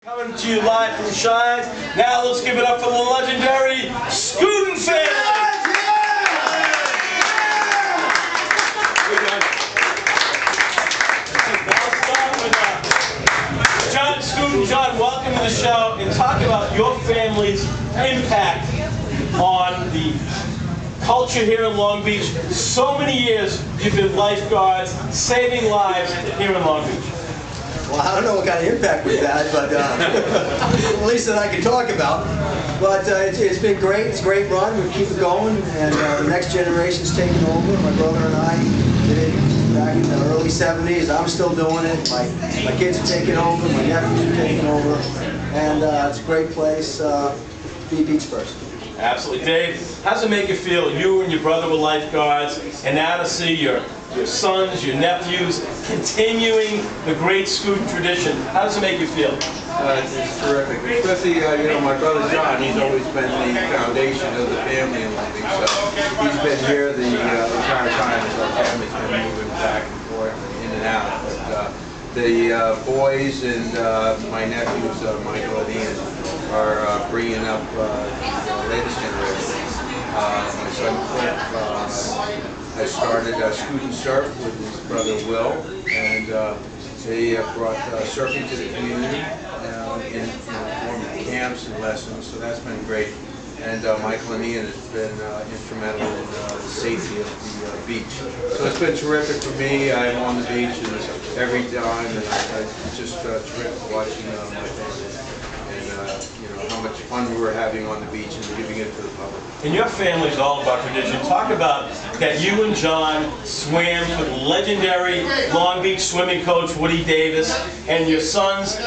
Coming to you live from Shines. Now let's give it up for the legendary Scootin' family. I'll start with John Scootin. John, welcome to the show and talk about your family's impact on the culture here in Long Beach. So many years you've been lifeguards, saving lives here in Long Beach. Well, I don't know what kind of impact we've had, but at least that I can talk about. But it's been great. It's a great run. We keep it going, and the next generation's taking over. My brother and I did it back in the early 70s. I'm still doing it. My kids are taking over. My nephews are taking over, and it's a great place. Be a beach person. Absolutely. Dave, how does it make you feel? You and your brother were lifeguards, and now to see your sons, your nephews, continuing the great Scootin' tradition. How does it make you feel? It's terrific. Especially, you know, my brother John, he's always been the foundation of the family in Long Beach. So he's been here the entire time as our family's been moving back and forth, in and out. But the boys and my nephews, Michael and Ian, are bringing up the latest generation. My son Cliff has started Scootin' Surf with his brother Will, and they brought surfing to the community in the form of camps and lessons, so that's been great. And Michael and Ian has been instrumental in the safety of the beach. So it's been terrific for me. I'm on the beach every time, and it's just terrific watching my family. You know, how much fun we were having on the beach and giving it to the public. And your family is all about tradition. Talk about that you and John swam with legendary Long Beach swimming coach Woody Davis, and your sons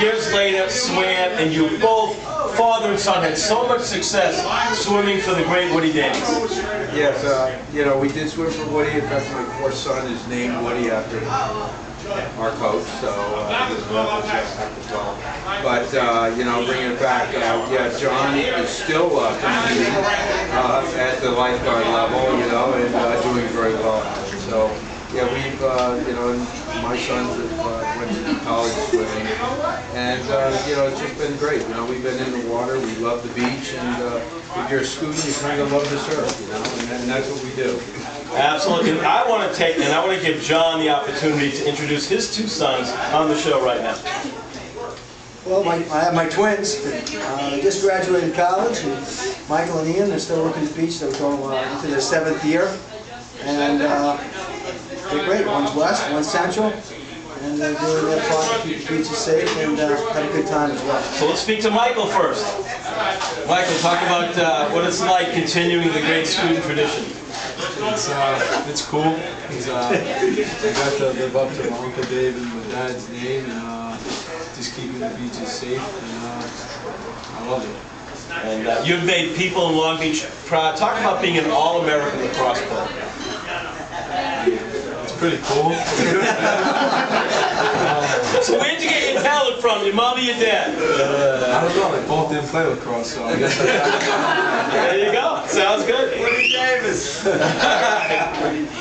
years later swam, and you both, father and son, had so much success swimming for the great Woody Davis. Yes, you know, we did swim for Woody. In fact, my fourth son is named Woody after our coach, so but you know, bringing it back, yeah, John is still competing at the lifeguard level, you know, and doing very well. So yeah, we've you know, my sons have went to college swimming, and you know, it's just been great. You know, we've been in the water, we love the beach, and if you're a student, you kind of love to surf, you know, and that's what we do. Absolutely. And I want to give John the opportunity to introduce his two sons on the show right now. Well, I have my twins. They just graduated college, and Michael and Ian, they're still working the beach. They're going into their 7th year, and they're great. One's west, one's central, and they're doing their part to keep the beaches safe and have a good time as well. So let's speak to Michael first. Michael, talk about what it's like continuing the great Scootin' tradition. It's cool. I got to live up to my Uncle Dave and my dad's name, and just keeping the beaches safe, and I love it. And you've made people in Long Beach proud. Talk about being an All-American lacrosse player. It's pretty cool. So where'd you get your talent from, your mom or your dad? I don't know, they both didn't play lacrosse, so I guess There you go. Sounds good. Woody Davis.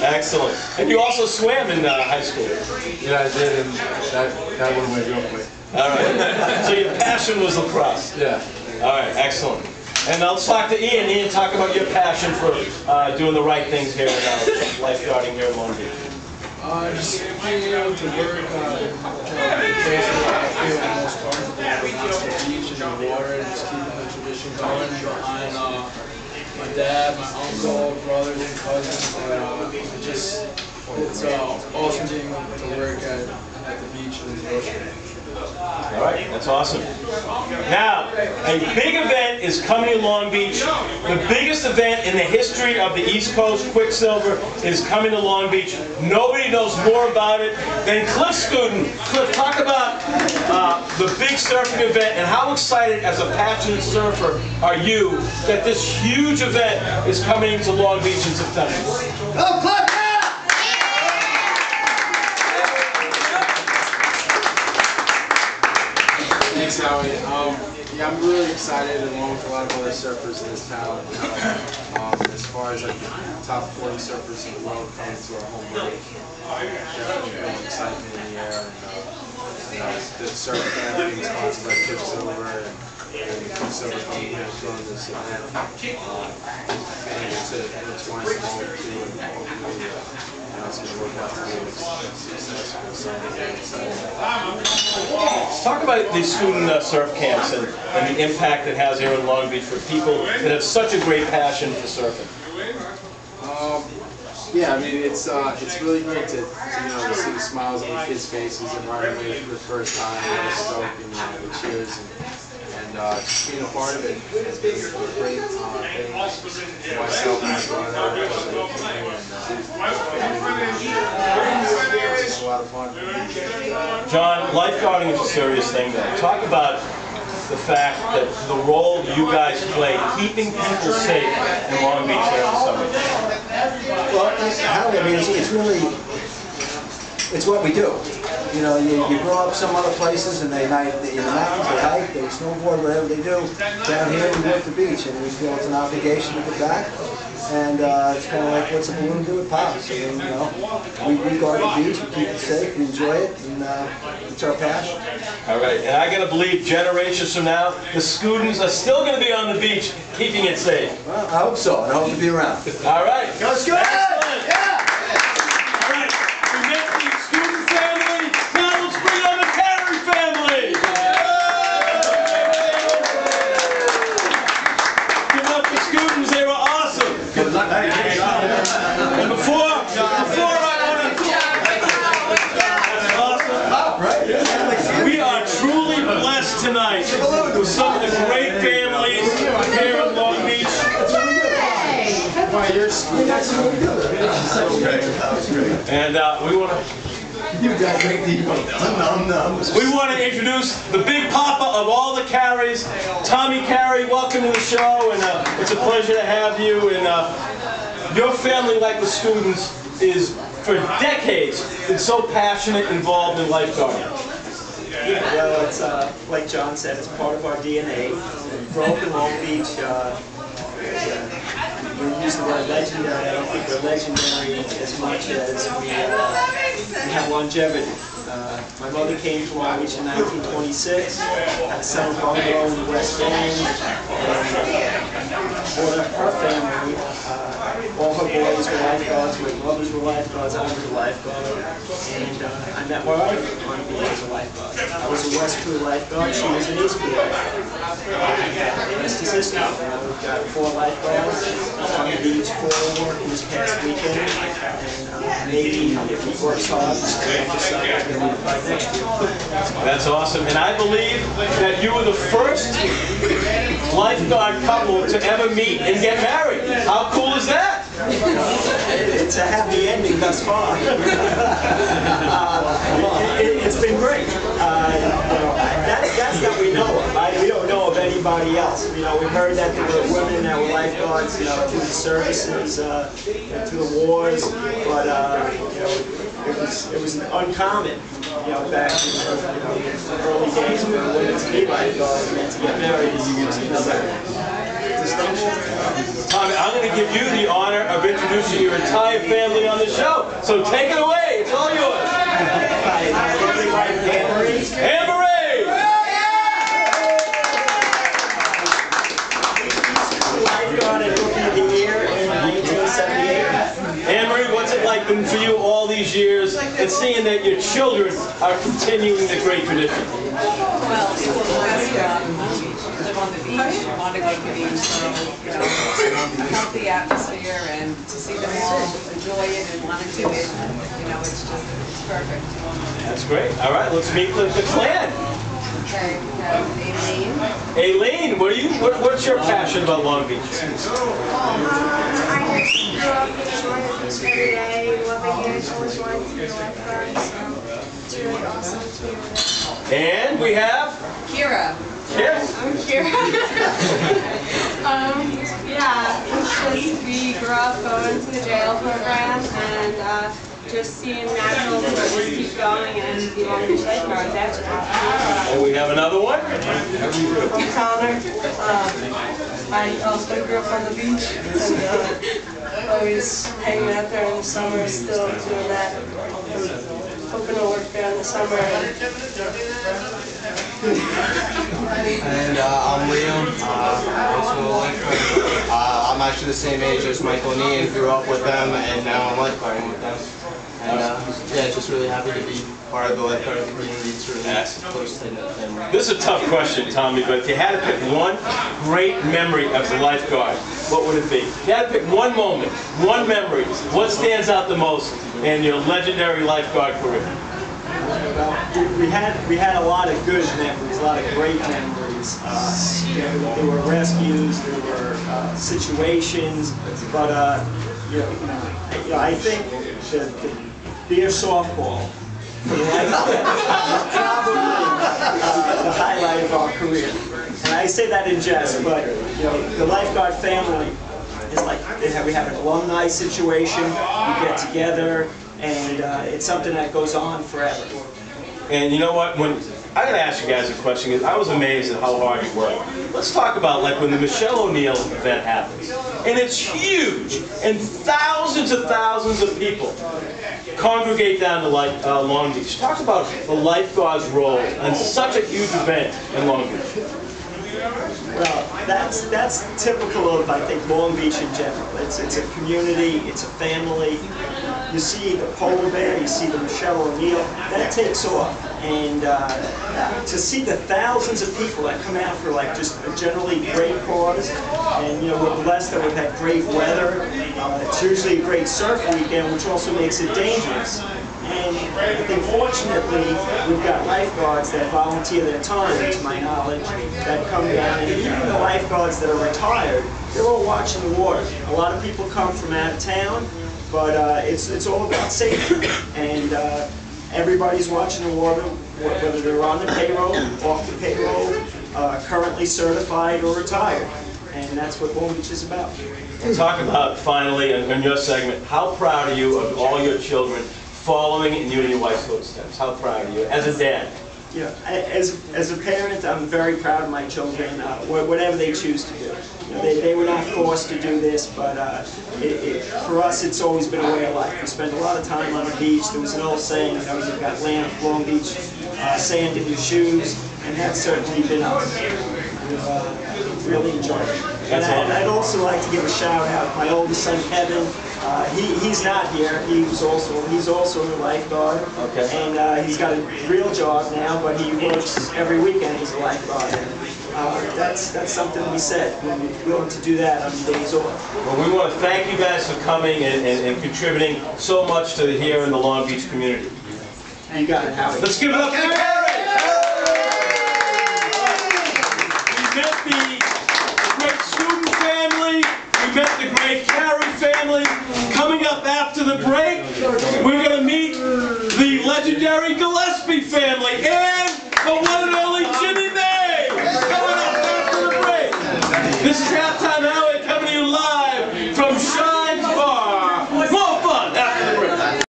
Excellent. And you also swam in high school. yeah, I did, and that went away real quick. All right. So your passion was lacrosse. Yeah. All right. Excellent. And now let's talk to Ian. Ian, talk about your passion for doing the right things here in lifeguarding here in Long Beach. Just being able to work in the place where I feel the most comfortable, that's the beach and the water, and just keeping the tradition going behind my dad, my uncle, brothers and cousins. It's awesome being able to work at the beach and the ocean. All right, that's awesome. Now, a big event is coming to Long Beach. The biggest event in the history of the East Coast, Quicksilver, is coming to Long Beach. Nobody knows more about it than Cliff Scootin. Cliff, talk about the big surfing event, and how excited as a passionate surfer are you that this huge event is coming to Long Beach in September? Go, Cliff! Thanks, Howie. Yeah, I'm really excited, along with a lot of other surfers in this town. As far as like the top 40 surfers in the world coming to our home lake, definitely brings excitement in the air. And the surf family, sponsors like the Quicksilver team has run this event. And it's going small too, and hopefully it's going to work out to be a successful Sunday. Let's talk about the student surf camps and the impact it has here in Long Beach for people that have such a great passion for surfing. Yeah, I mean it's really great to see the smiles on the kids' faces and riding waves for the first time, the stoke and the cheers and just being a part of it has been a great thing. Myself and my brother, it's a lot of fun. John, lifeguarding is a serious thing though. Talk about the fact that the role you guys play keeping people safe in Long Beach here in the summer. Well, Howie, I mean, it's really, it's what we do. You know, you grow up some other places and in the mountains, they hike, they snowboard, whatever they do. Down here we work the beach and we feel it's an obligation to get back. And it's kind of like, what's a balloon do with pops? I mean, you know, we guard the beach, we keep it safe, we enjoy it, and it's our passion. All right, and I got to believe generations from now, the students are still going to be on the beach keeping it safe. Well, I hope so, and I hope to be around. All right. Let's go! Excellent. Yeah! All right, we met the student family, now let's bring on the Carey family. Give up the students, they were awesome. Good luck. And before I want to... We are truly blessed tonight with some of the great families here in Long Beach. And we want to introduce the big papa of all the Careys, Tommy Carey. Welcome to the show, and it's a pleasure to have you. And your family, like the students, is for decades been so passionate, involved in lifeguarding. Yeah, well, it's like John said, it's part of our DNA. We grew up in Long Beach. We use the word legendary. I don't think we're legendary as much as we have longevity. My mother came to Long Beach in 1926, had a summer bungalow in the West End, and for her family, all her boys were lifeguards, my brothers were lifeguards, I was a lifeguard, and I met my wife on the beach as a lifeguard. I was a West Crew lifeguard, she was an East Crew lifeguard. Rest is history. We've got 4 lifeguards on the beach for this past weekend, and maybe if he works hard, we'll decide to invite next year. That's awesome. And I believe that you were the first lifeguard couple to ever meet and get married. How cool is that? It's a happy ending thus far. It's been great. That's that we know of. We don't know of anybody else. You know, we've heard that there were women that were lifeguards, you know, through the services, through the wars, but you know, it was uncommon. You know, back in the early days for women to be lifeguards and to get married is another distinction. Tommy, I'm going to give you the honor of introducing your entire family on the show. So take it away. It's all yours. Hi, my lovely wife, Anne-Marie. Anne-Marie! Lifeguard and Rookie of the Year in 1978. Anne-Marie, what's it like been for you all these years and seeing that your children are continuing the great tradition? Well, people live on the beach, want to go to the beach, so, you know, help the atmosphere and to see them all enjoy it and want to do it, you know, it's perfect. That's great. All right, let's meet the clan. Okay, we have Aileen, Aileen. what's your passion about Long Beach? I just grew up enjoying the beach every day, loving it, always wanted to be a lifeguard, so it's really awesome to be with it. And we have Kira. Yes. I'm Kira. Yeah, it's just we grew up going to the jail program and just seeing natural just keep going and be Long Beach lifeguards. That's awesome. And we have another one. I'm Connor. I also grew up on the beach and always hanging out there in the summer, still doing that. I'm hoping to work there in the summer. And I'm Liam, also a lifeguard. I'm actually the same age as Michael and Ian, grew up with them, and now I'm lifeguarding with them. And yeah, just really happy to be part of the lifeguarding community. It's really close to the family. This is a tough question, Tommy, but if you had to pick one great memory as a lifeguard, what would it be? If you had to pick one moment, one memory, what stands out the most in your legendary lifeguard career? Well, we had a lot of good memories, a lot of great memories. You know, there were rescues, there were situations, but I think the beer softball for the lifeguard was probably the highlight of our career. And I say that in jest, but you know, the lifeguard family is like we have an alumni situation. We get together, and it's something that goes on forever. And you know what? When I gotta ask you guys a question, because I was amazed at how hard you work. Let's talk about like when the Michelle O'Neill event happens, and it's huge, and thousands of people congregate down to Long Beach. Talk about the lifeguard's role in such a huge event in Long Beach. Well, that's typical of, I think, Long Beach in general. It's a community, it's a family. You see the polar bear, you see the Michelle O'Neill, that takes off. And to see the thousands of people that come out for like just a generally great cause, and you know, we're blessed that we've had great weather. It's usually a great surf weekend, which also makes it dangerous. And I think fortunately, we've got lifeguards that volunteer their time, to my knowledge, that come down, and even the lifeguards that are retired, they're all watching the water. A lot of people come from out of town, but it's all about safety. And everybody's watching the water, whether they're on the payroll, off the payroll, currently certified or retired. And that's what Long Beach is about. And talk about, finally, in your segment, how proud are you of all your children following in you and your wife's footsteps? How proud are you as a dad? Yeah, as a parent, I'm very proud of my children, whatever they choose to do. You know, they were not forced to do this, but for us, it's always been a way of life. We spend a lot of time on the beach. There was an old saying, you know, you've got Long Beach sand in your shoes, and that's certainly been us. We've really enjoyed it. And I'd also like to give a shout out to my oldest son, Kevin. He's not here. He's also a lifeguard. Okay. And he's got a real job now, but he works every weekend. He's a lifeguard. That's something to be said. We're willing to do that on the days off. Well, we want to thank you guys for coming and contributing so much to here in the Long Beach community. You got it, Howie. Let's give it up for Carrie! We met the great student family. We met the great Carrie family. Coming up after the break, we're going to meet the legendary Gillespie family and the one and only Jimmy May. Coming up after the break. This is